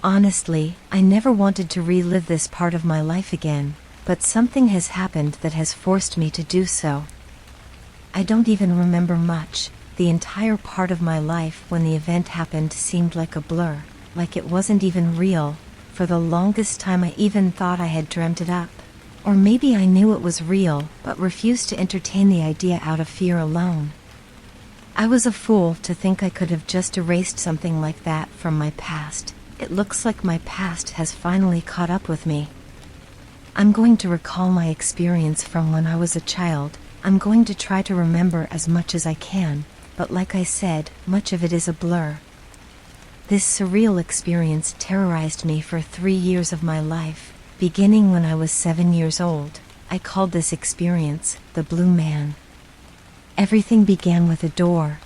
Honestly, I never wanted to relive this part of my life again, but something has happened that has forced me to do so. I don't even remember much. The entire part of my life when the event happened seemed like a blur, like it wasn't even real. For the longest time I even thought I had dreamt it up. Or maybe I knew it was real, but refused to entertain the idea out of fear alone. I was a fool to think I could have just erased something like that from my past. It looks like my past has finally caught up with me. I'm going to recall my experience from when I was a child. I'm going to try to remember as much as I can, but like I said, much of it is a blur. This surreal experience terrorized me for 3 years of my life, beginning when I was 7 years old. I called this experience the Blue Man. Everything began with a door.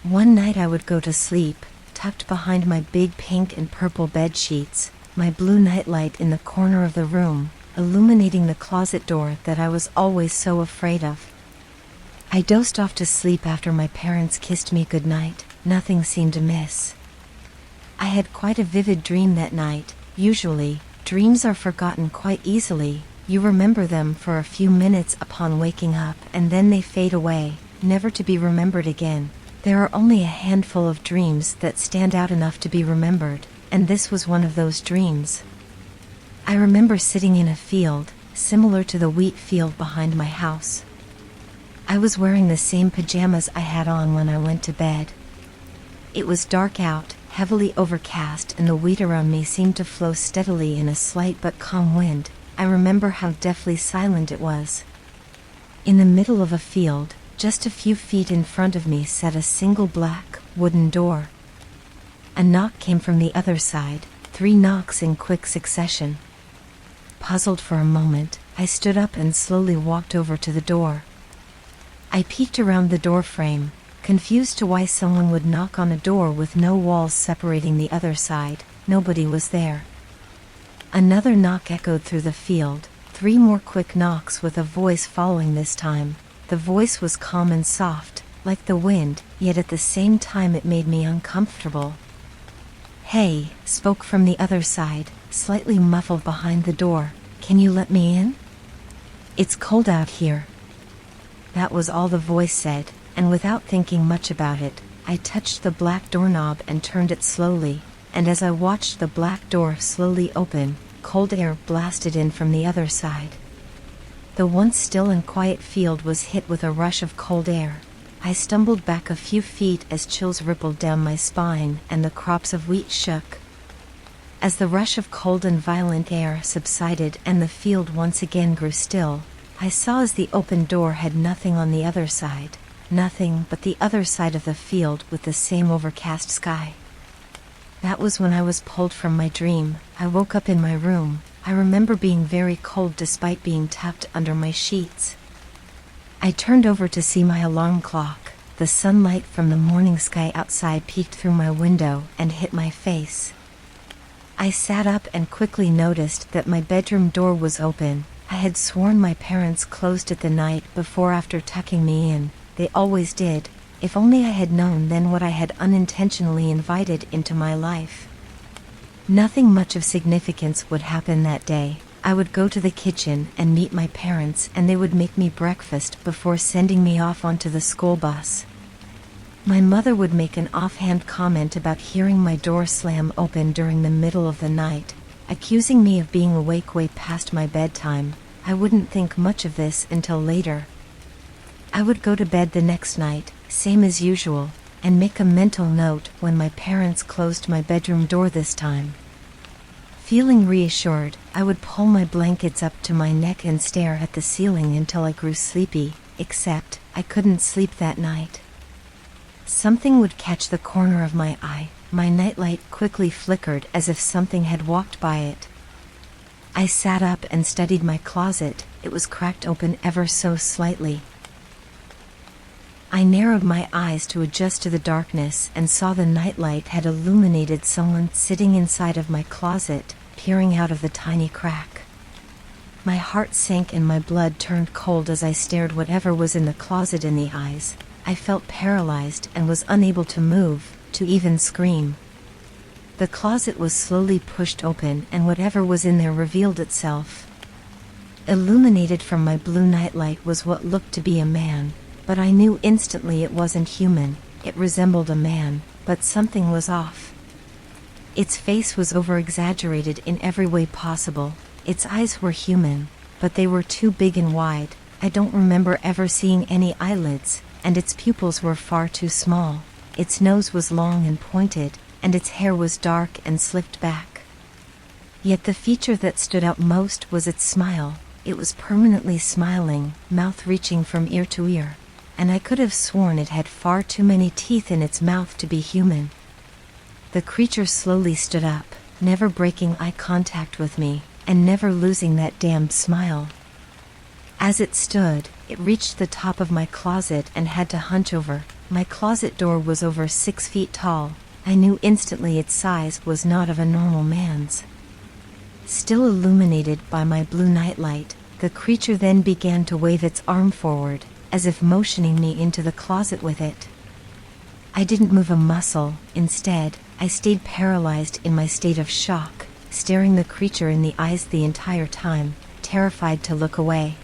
One night I would go to sleep, tucked behind my big pink and purple bed sheets, my blue nightlight in the corner of the room, illuminating the closet door that I was always so afraid of. I dozed off to sleep after my parents kissed me goodnight. Nothing seemed amiss. I had quite a vivid dream that night. Usually, dreams are forgotten quite easily. You remember them for a few minutes upon waking up, and then they fade away, never to be remembered again. There are only a handful of dreams that stand out enough to be remembered, and this was one of those dreams. I remember sitting in a field, similar to the wheat field behind my house. I was wearing the same pajamas I had on when I went to bed. It was dark out, heavily overcast, and the wheat around me seemed to flow steadily in a slight but calm wind. I remember how deathly silent it was. In the middle of a field, just a few feet in front of me, sat a single black, wooden door. A knock came from the other side, 3 knocks in quick succession. Puzzled for a moment, I stood up and slowly walked over to the door. I peeked around the door frame, confused to why someone would knock on a door with no walls separating the other side. Nobody was there. Another knock echoed through the field, 3 more quick knocks with a voice following this time. The voice was calm and soft, like the wind, yet at the same time it made me uncomfortable. "Hey," spoke from the other side, slightly muffled behind the door. "Can you let me in? It's cold out here." That was all the voice said, and without thinking much about it, I touched the black doorknob and turned it slowly, and as I watched the black door slowly open, cold air blasted in from the other side. The once still and quiet field was hit with a rush of cold air. I stumbled back a few feet as chills rippled down my spine and the crops of wheat shook. As the rush of cold and violent air subsided and the field once again grew still, I saw as the open door had nothing on the other side, nothing but the other side of the field with the same overcast sky. That was when I was pulled from my dream. I woke up in my room. I remember being very cold despite being tucked under my sheets. I turned over to see my alarm clock. The sunlight from the morning sky outside peeked through my window and hit my face. I sat up and quickly noticed that my bedroom door was open. I had sworn my parents closed it the night before after tucking me in. They always did. If only I had known then what I had unintentionally invited into my life. Nothing much of significance would happen that day. I would go to the kitchen and meet my parents, and they would make me breakfast before sending me off onto the school bus. My mother would make an offhand comment about hearing my door slam open during the middle of the night, accusing me of being awake way past my bedtime. I wouldn't think much of this until later. I would go to bed the next night, same as usual, and make a mental note when my parents closed my bedroom door this time. Feeling reassured, I would pull my blankets up to my neck and stare at the ceiling until I grew sleepy, except I couldn't sleep that night. Something would catch the corner of my eye. My nightlight quickly flickered as if something had walked by it. I sat up and studied my closet. It was cracked open ever so slightly. I narrowed my eyes to adjust to the darkness and saw the nightlight had illuminated someone sitting inside of my closet, peering out of the tiny crack. My heart sank and my blood turned cold as I stared whatever was in the closet in the eyes. I felt paralyzed and was unable to move, to even scream. The closet was slowly pushed open and whatever was in there revealed itself. Illuminated from my blue nightlight was what looked to be a man, but I knew instantly it wasn't human. It resembled a man, but something was off. Its face was over-exaggerated in every way possible. Its eyes were human, but they were too big and wide. I don't remember ever seeing any eyelids, and its pupils were far too small. Its nose was long and pointed, and its hair was dark and slicked back. Yet the feature that stood out most was its smile. It was permanently smiling, mouth reaching from ear to ear, and I could have sworn it had far too many teeth in its mouth to be human. The creature slowly stood up, never breaking eye contact with me, and never losing that damned smile. As it stood, it reached the top of my closet and had to hunch over. My closet door was over 6 feet tall. I knew instantly its size was not of a normal man's. Still illuminated by my blue nightlight, the creature then began to wave its arm forward, as if motioning me into the closet with it. I didn't move a muscle. Instead, I stayed paralyzed in my state of shock, staring the creature in the eyes the entire time, terrified to look away.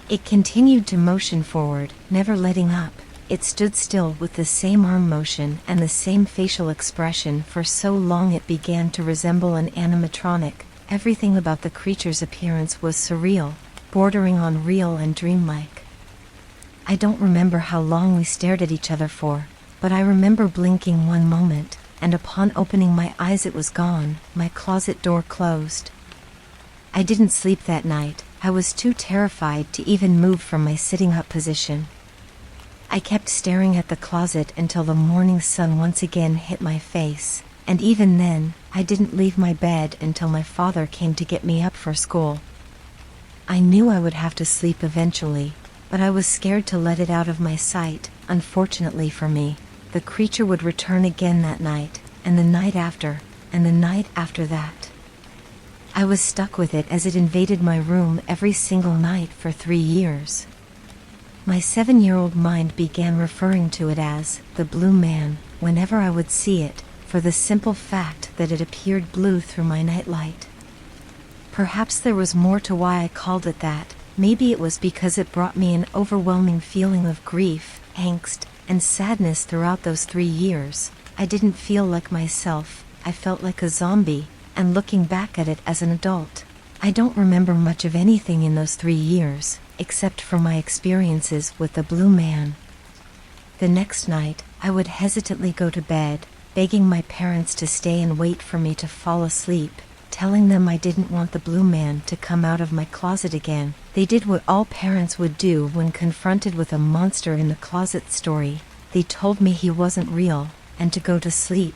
It continued to motion forward, never letting up. It stood still with the same arm motion and the same facial expression for so long it began to resemble an animatronic. Everything about the creature's appearance was surreal, bordering on real and dreamlike. I don't remember how long we stared at each other for, but I remember blinking one moment, and upon opening my eyes it was gone. My closet door closed. I didn't sleep that night. I was too terrified to even move from my sitting up position. I kept staring at the closet until the morning sun once again hit my face, and even then, I didn't leave my bed until my father came to get me up for school. I knew I would have to sleep eventually, but I was scared to let it out of my sight. Unfortunately for me, the creature would return again that night, and the night after, and the night after that. I was stuck with it as it invaded my room every single night for 3 years. My 7-year-old mind began referring to it as the Blue Man whenever I would see it, for the simple fact that it appeared blue through my nightlight. Perhaps there was more to why I called it that. Maybe it was because it brought me an overwhelming feeling of grief, angst, and sadness throughout those 3 years. I didn't feel like myself. I felt like a zombie, and looking back at it as an adult, I don't remember much of anything in those 3 years, except for my experiences with the Blue Man. The next night, I would hesitantly go to bed, begging my parents to stay and wait for me to fall asleep, telling them I didn't want the Blue Man to come out of my closet again. They did what all parents would do when confronted with a monster in the closet story. They told me he wasn't real, and to go to sleep.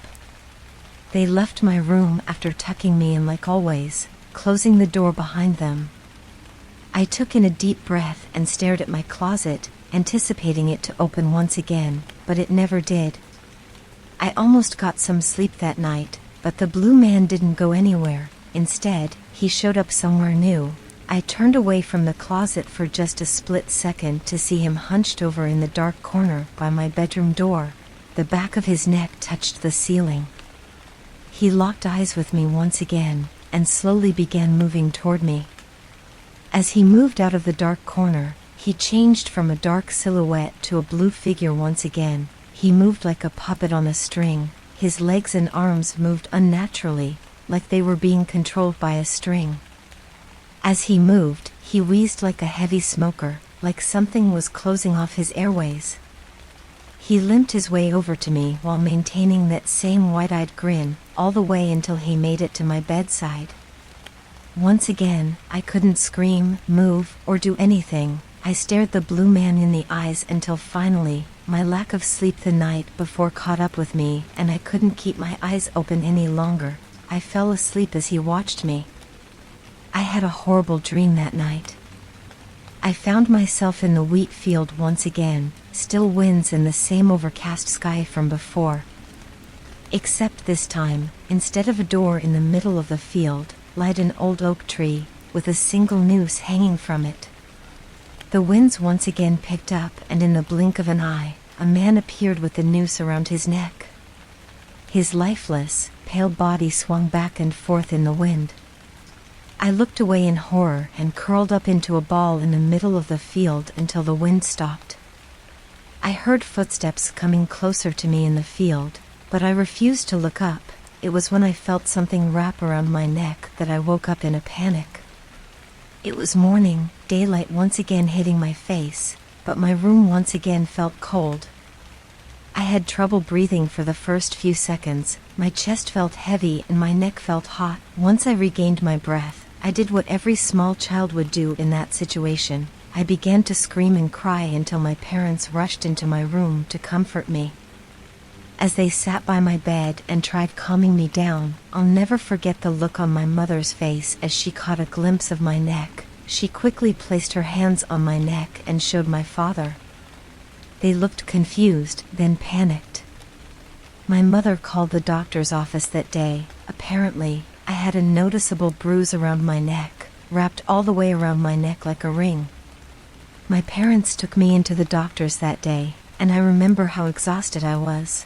They left my room after tucking me in like always, closing the door behind them. I took in a deep breath and stared at my closet, anticipating it to open once again, but it never did. I almost got some sleep that night, but the Blue Man didn't go anywhere. Instead, he showed up somewhere new. I turned away from the closet for just a split second to see him hunched over in the dark corner by my bedroom door. The back of his neck touched the ceiling. He locked eyes with me once again, and slowly began moving toward me. As he moved out of the dark corner, he changed from a dark silhouette to a blue figure once again. He moved like a puppet on a string. His legs and arms moved unnaturally, like they were being controlled by a string. As he moved, he wheezed like a heavy smoker, like something was closing off his airways. He limped his way over to me while maintaining that same wide-eyed grin, all the way until he made it to my bedside. Once again, I couldn't scream, move, or do anything. I stared the Blue Man in the eyes until finally, my lack of sleep the night before caught up with me, and I couldn't keep my eyes open any longer. I fell asleep as he watched me. I had a horrible dream that night. I found myself in the wheat field once again, still winds and the same overcast sky from before. Except this time, instead of a door in the middle of the field, lied an old oak tree, with a single noose hanging from it. The winds once again picked up, and in the blink of an eye, a man appeared with the noose around his neck. His lifeless, pale body swung back and forth in the wind. I looked away in horror and curled up into a ball in the middle of the field until the wind stopped. I heard footsteps coming closer to me in the field, but I refused to look up. It was when I felt something wrap around my neck that I woke up in a panic. It was morning, daylight once again hitting my face, but my room once again felt cold. I had trouble breathing for the first few seconds. My chest felt heavy and my neck felt hot. Once I regained my breath, I did what every small child would do in that situation. I began to scream and cry until my parents rushed into my room to comfort me. As they sat by my bed and tried calming me down, I'll never forget the look on my mother's face as she caught a glimpse of my neck. She quickly placed her hands on my neck and showed my father. They looked confused, then panicked. My mother called the doctor's office that day. Apparently, I had a noticeable bruise around my neck, wrapped all the way around my neck like a ring. My parents took me into the doctor's that day, and I remember how exhausted I was.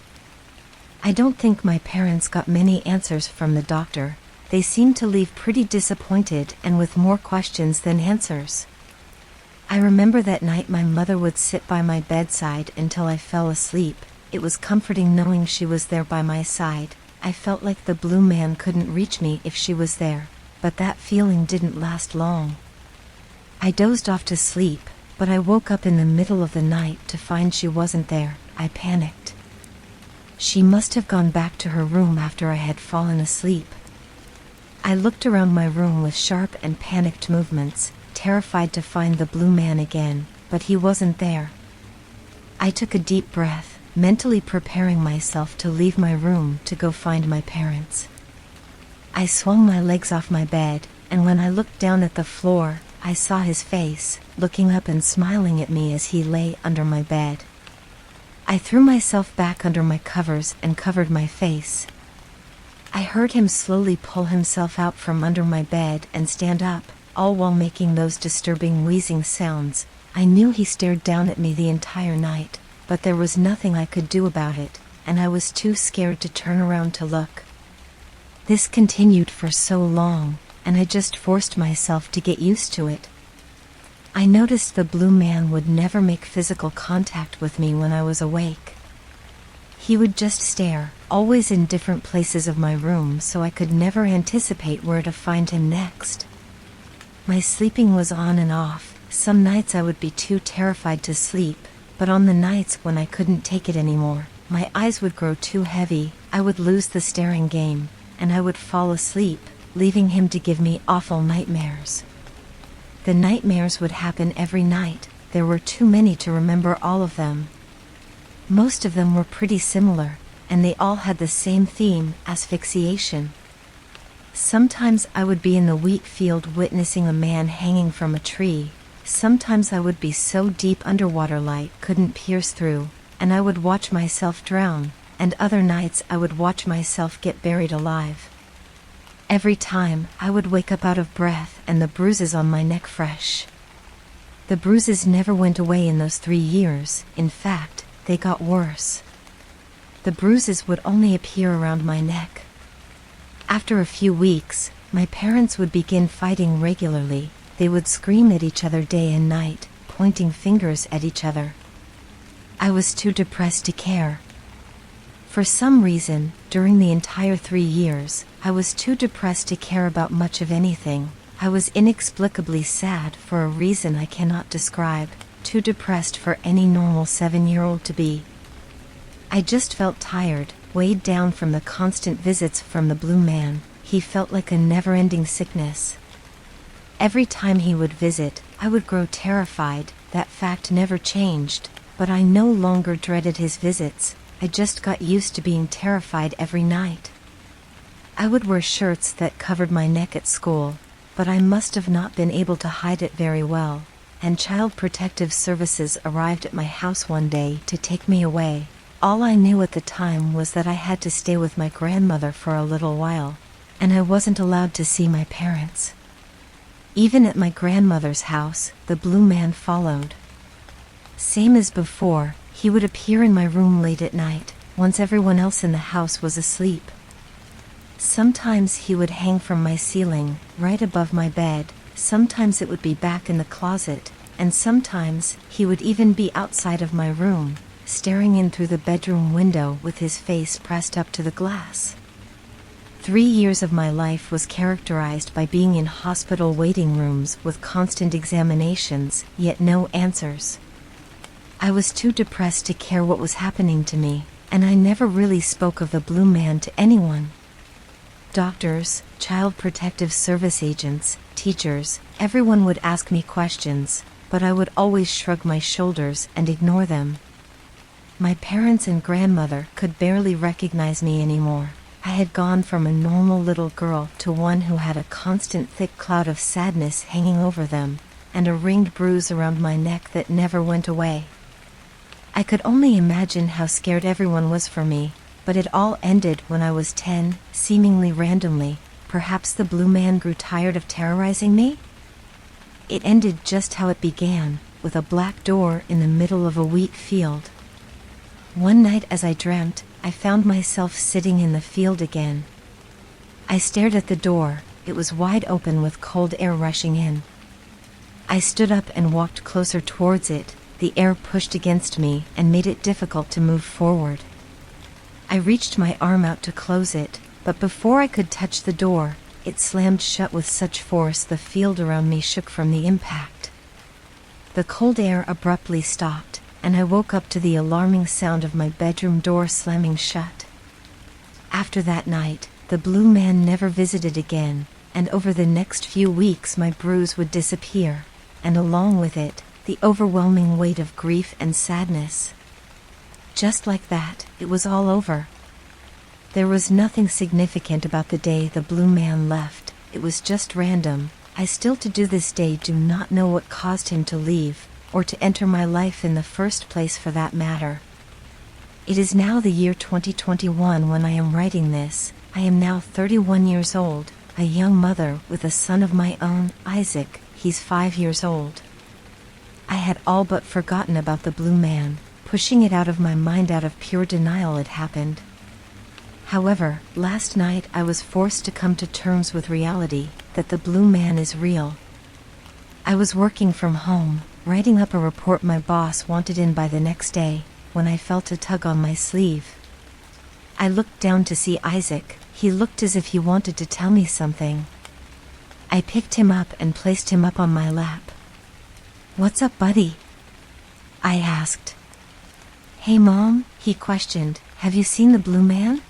I don't think my parents got many answers from the doctor. They seemed to leave pretty disappointed and with more questions than answers. I remember that night my mother would sit by my bedside until I fell asleep. It was comforting knowing she was there by my side. I felt like the blue man couldn't reach me if she was there, but that feeling didn't last long. I dozed off to sleep, but I woke up in the middle of the night to find she wasn't there. I panicked. She must have gone back to her room after I had fallen asleep. I looked around my room with sharp and panicked movements, terrified to find the blue man again, but he wasn't there. I took a deep breath, mentally preparing myself to leave my room to go find my parents. I swung my legs off my bed, and when I looked down at the floor, I saw his face, looking up and smiling at me as he lay under my bed. I threw myself back under my covers and covered my face. I heard him slowly pull himself out from under my bed and stand up, all while making those disturbing wheezing sounds. I knew he stared down at me the entire night, but there was nothing I could do about it, and I was too scared to turn around to look. This continued for so long, and I just forced myself to get used to it. I noticed the blue man would never make physical contact with me when I was awake. He would just stare, always in different places of my room, so I could never anticipate where to find him next. My sleeping was on and off. Some nights I would be too terrified to sleep, but on the nights when I couldn't take it anymore, my eyes would grow too heavy, I would lose the staring game, and I would fall asleep, leaving him to give me awful nightmares. The nightmares would happen every night. There were too many to remember all of them. Most of them were pretty similar, and they all had the same theme: asphyxiation. Sometimes I would be in the wheat field witnessing a man hanging from a tree. Sometimes I would be so deep underwater light couldn't pierce through, and I would watch myself drown, and other nights I would watch myself get buried alive. Every time, I would wake up out of breath and the bruises on my neck fresh. The bruises never went away in those 3 years. In fact, they got worse. The bruises would only appear around my neck. After a few weeks, my parents would begin fighting regularly. They would scream at each other day and night, pointing fingers at each other. I was too depressed to care. For some reason, during the entire 3 years, I was too depressed to care about much of anything. I was inexplicably sad for a reason I cannot describe, too depressed for any normal 7-year-old to be. I just felt tired, weighed down from the constant visits from the blue man. He felt like a never-ending sickness. Every time he would visit, I would grow terrified. That fact never changed, but I no longer dreaded his visits. I just got used to being terrified every night. I would wear shirts that covered my neck at school, but I must have not been able to hide it very well, and Child Protective Services arrived at my house one day to take me away. All I knew at the time was that I had to stay with my grandmother for a little while, and I wasn't allowed to see my parents. Even at my grandmother's house, the blue man followed. Same as before, he would appear in my room late at night, once everyone else in the house was asleep. Sometimes he would hang from my ceiling, right above my bed, sometimes it would be back in the closet, and sometimes he would even be outside of my room, staring in through the bedroom window with his face pressed up to the glass. 3 years of my life was characterized by being in hospital waiting rooms with constant examinations, yet no answers. I was too depressed to care what was happening to me, and I never really spoke of the Blue Man to anyone. Doctors, Child Protective Service agents, teachers, everyone would ask me questions, but I would always shrug my shoulders and ignore them. My parents and grandmother could barely recognize me anymore. I had gone from a normal little girl to one who had a constant thick cloud of sadness hanging over them, and a ringed bruise around my neck that never went away. I could only imagine how scared everyone was for me, but it all ended when I was 10, seemingly randomly. Perhaps the Blue Man grew tired of terrorizing me? It ended just how it began, with a black door in the middle of a wheat field. One night as I dreamt, I found myself sitting in the field again. I stared at the door. It was wide open with cold air rushing in. I stood up and walked closer towards it. The air pushed against me and made it difficult to move forward. I reached my arm out to close it, but before I could touch the door, it slammed shut with such force the field around me shook from the impact. The cold air abruptly stopped, and I woke up to the alarming sound of my bedroom door slamming shut. After that night, the Blue Man never visited again, and over the next few weeks my bruise would disappear, and along with it, the overwhelming weight of grief and sadness. Just like that, it was all over. There was nothing significant about the day the Blue Man left. It was just random. I still to this day do not know what caused him to leave, or to enter my life in the first place for that matter. It is now the year 2021 when I am writing this. I am now 31 years old, a young mother with a son of my own, Isaac. He's 5 years old. I had all but forgotten about the Blue Man, pushing it out of my mind out of pure denial it happened. However, last night I was forced to come to terms with reality, that the Blue Man is real. I was working from home, writing up a report my boss wanted in by the next day, when I felt a tug on my sleeve. I looked down to see Isaac. He looked as if he wanted to tell me something. I picked him up and placed him up on my lap. "What's up, buddy?" I asked. "Hey, Mom," he questioned, "have you seen the Blue Man?"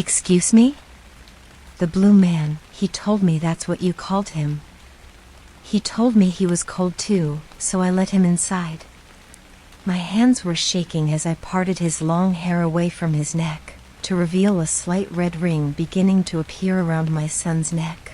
"Excuse me?" "The Blue Man, he told me that's what you called him. He told me he was cold too, so I let him inside." My hands were shaking as I parted his long hair away from his neck, to reveal a slight red ring beginning to appear around my son's neck.